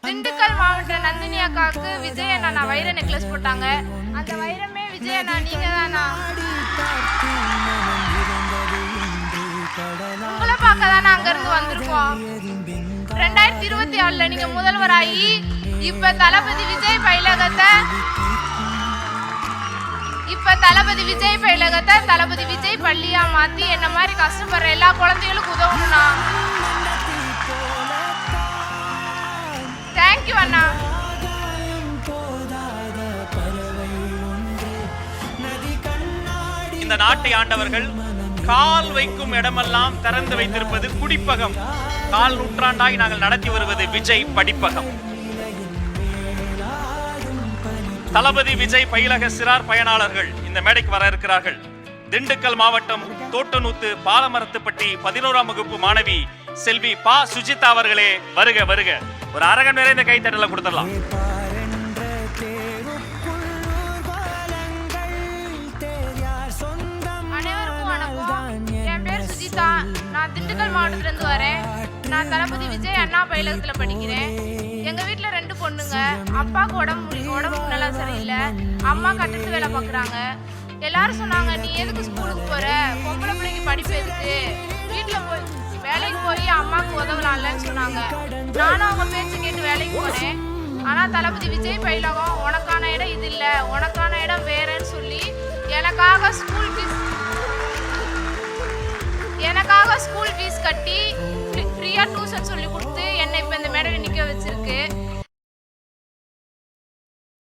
திண்டுக்கல் மாவட்ட நந்தினி அக்காவுக்கு விஜய் அண்ணா வைர நெக்லஸ் போட்டாங்க. அந்த வைரமே விஜய் அண்ணா நீங்க தானா? உங்களை பார்க்க தானே அங்க இருந்து வந்திருக்கோம். 2024 நீங்க முதல்வராகி இப்ப தளபதி விஜய் பயிலகத்தை தளபதி விஜய் பள்ளியா மாத்தி என்ன மாதிரி கஷ்டப்படுற எல்லா குழந்தைகளுக்கும் உதவணும்னா. தேங்க்யூ அண்ணா. இந்த நாட்டை ஆண்டவர்கள் கால் வைக்கும் இடமெல்லாம் திறந்து வைத்திருப்பது குடிப்பகம். கால் நூற்றாண்டாய் நாங்கள் நடத்தி வருவது விஜய் படிப்பகம். தளபதி விஜய் பயிலக சிறார் பயனாளர்கள் இந்த மேடைக்கு வர இருக்கிறார்கள். திண்டுக்கல் மாவட்டம் தோட்டநூத்து பாலமரத்துப்பட்டி 11ஆம் வகுப்பு மாணவி செல்வி பா சுஜிதா அவர்களே வருக வருக. ஒரு அரங்கன் நிறைந்த கைத்தட்டல கொடுத்துடலாம். அனைவருக்கும் வணக்கம். என் பேர் சுஜிதா. நான் திண்டுக்கல் மாவட்டத்துல இருந்து வரேன். நான் தளபதி விஜய் அண்ணா பயிலகத்துல படிக்கிறேன். எங்க வீட்டுல 2 பொண்ணுங்க. அப்பாவுக்கு உடம்பு நல்லா சரியில்லை. அம்மா கட்டிட்டு வேலை பார்க்குறாங்க. எல்லாரும் சொன்னாங்க, நீ எதுக்கு ஸ்கூலுக்கு போற, பொம்பளை பிள்ளைக்கு படிப்பு எதுக்கு, வீட்டுல போய் வேலைக்கு போய் அம்மாவுக்கு உதவலாம்லன்னு சொன்னாங்க. நானும் அவங்க பேச்சு கேட்டு வேலைக்கு போனேன். ஆனா தளபதி விஜய் பயிலகம் உனக்கான இடம் இது இல்லை, உனக்கான இடம் வேறன்னு சொல்லி